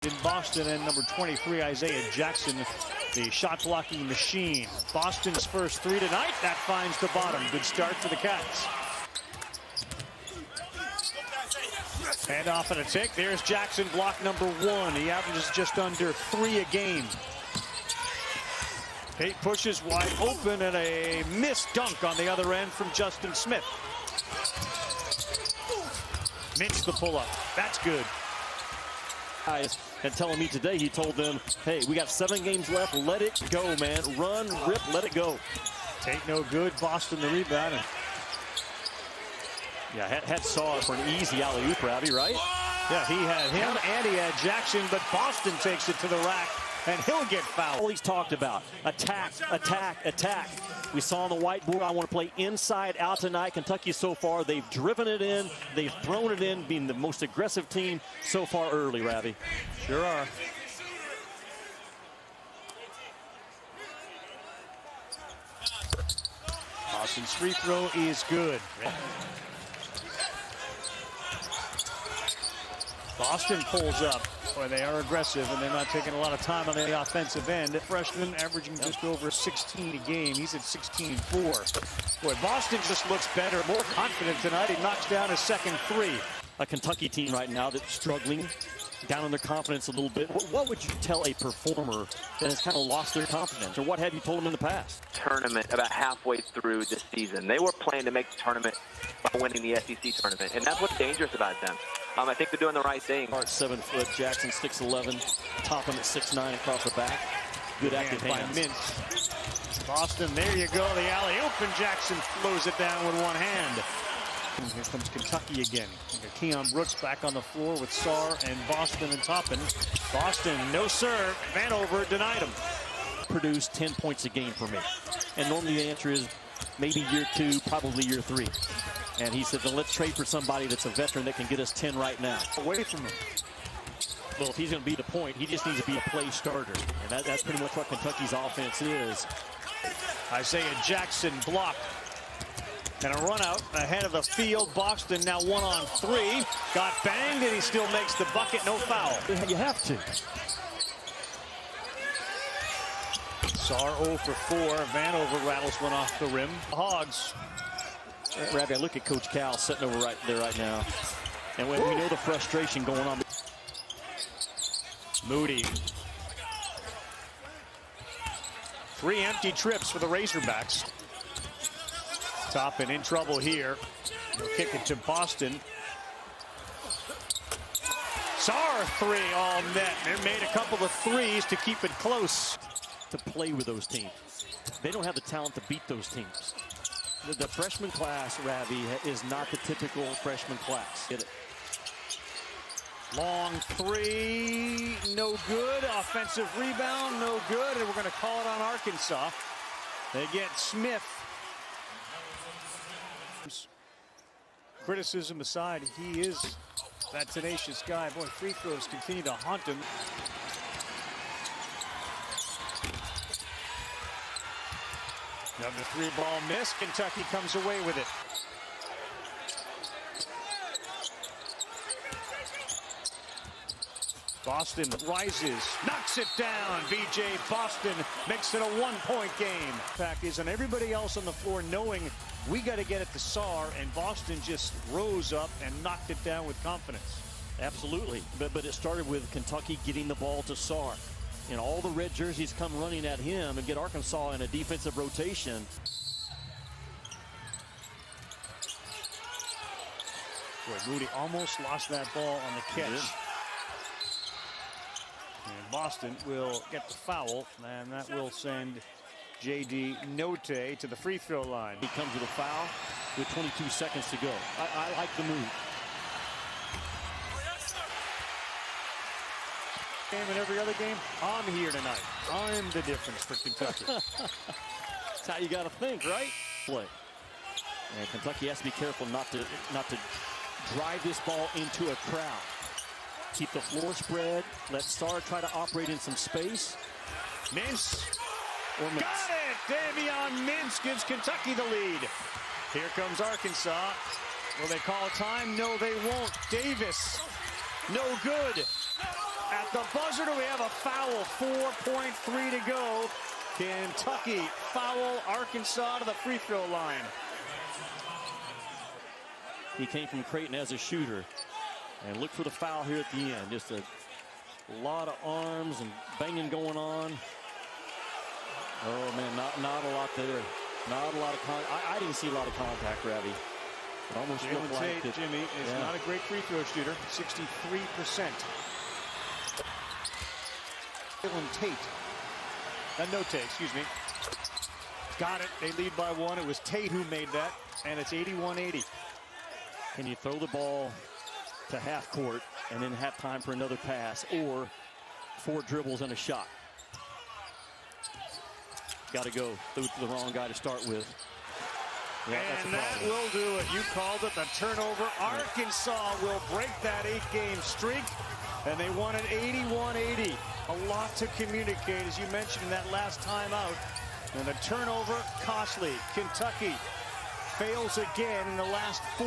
In Boston, and number 23, Isaiah Jackson, the shot-blocking machine. Boston's first three tonight. That finds the bottom. Good start for the Cats. Hand off and a take. There's Jackson, block number one. He averages just under 3 a game. Tate pushes wide open, and a missed dunk on the other end from Justin Smith. Mintz the pull-up. That's good. And telling me today, he told them, hey, we got 7 games left. Let it go, man. Run, rip, let it go. Tate no good. Boston the rebound. Yeah, had Saw for an easy alley-oop, Robbie, right? Yeah, he had him and he had Jackson, but Boston takes it to the rack, and he'll get fouled. All he's talked about, attack, attack, attack. We saw on the whiteboard, I want to play inside out tonight. Kentucky so far, they've driven it in, they've thrown it in, being the most aggressive team so far early, Robbie. Sure are. Boston's free throw is good. Boston pulls up. Boy, they are aggressive, and they're not taking a lot of time on the offensive end. Freshman averaging just over 16 a game. He's at 16-4. Boy, Boston just looks better, more confident tonight. He knocks down his second three. A Kentucky team right now that's struggling, down on their confidence a little bit. What would you tell a performer that has kind of lost their confidence, or what have you told them in the past? Tournament about halfway through this season. They were planning to make the tournament by winning the SEC tournament, and that's what's dangerous about them. I think they're doing the right thing. 7 foot, Jackson 6'11", Topham at 6'9" across the back. Good active hands. By Mintz. Boston, there you go, the alley-oop, and Jackson throws it down with one hand. And here comes Kentucky again. Keon Brooks back on the floor with Sarr and Boston and Topham. Boston, no serve. Vanover denied him. Produced 10 points a game for me. And normally the answer is maybe year 2, probably year 3. And he said, then let's trade for somebody that's a veteran that can get us 10 right now. Away from him. Well, if he's going to be the point, he just needs to be a play starter. And that's pretty much what Kentucky's offense is. Isaiah Jackson blocked. And a run out ahead of the field. Boston now 1 on 3. Got banged, and he still makes the bucket. No foul. You have to. Sarr 0 for 4. Vanover rattles one off the rim. Hogs. Rabbi, look at Coach Cal sitting over right there right now. And when we know the frustration going on. Moody. 3 empty trips for the Razorbacks. Topham in trouble here. They'll kick it to Boston. Sarr 3 all net. They made a couple of threes to keep it close. To play with those teams. They don't have the talent to beat those teams. The freshman class, Ravi, is not the typical freshman class. Get it. Long 3, no good. Offensive rebound, no good. And we're going to call it on Arkansas. They get Smith. Criticism aside, he is that tenacious guy. Boy, free throws continue to haunt him. Another 3-ball miss. Kentucky comes away with it. Boston rises, knocks it down. BJ Boston makes it a 1-point game. Fact is, and everybody else on the floor knowing we got to get it to Sarr, and Boston just rose up and knocked it down with confidence. Absolutely, but it started with Kentucky getting the ball to Sarr. And all the red jerseys come running at him and get Arkansas in a defensive rotation. Boy, Moody almost lost that ball on the catch. And Boston will get the foul, and that will send J.D. Note to the free throw line. He comes with a foul with 22 seconds to go. I like the move. Game and every other game, I'm here tonight. I'm the difference for Kentucky. That's how you got to think, right? Play. And Kentucky has to be careful not to drive this ball into a crowd. Keep the floor spread. Let Sarr try to operate in some space. Mintz. Got it! Davion Mintz gives Kentucky the lead. Here comes Arkansas. Will they call time? No, they won't. Davis. No good. At the buzzer, do we have a foul? 4.3 to go. Kentucky foul Arkansas to the free throw line. He came from Creighton as a shooter. And look for the foul here at the end. Just a lot of arms and banging going on. Oh, man, not a lot there. Not a lot of contact. I didn't see a lot of contact, Ravi. It almost looked like it. Jimmy is not a great free throw shooter. 63%. No Tate, excuse me. Got it. They lead by one. It was Tate who made that, and it's 81-80. Can you throw the ball to half court and then have time for another pass, or 4 dribbles and a shot? Got to go through the wrong guy to start with. Yeah, and that will do it. You called it, the turnover. Arkansas will break that 8-game streak, and they won it 81-80. A lot to communicate, as you mentioned in that last timeout. And the turnover, costly. Kentucky fails again in the last 4.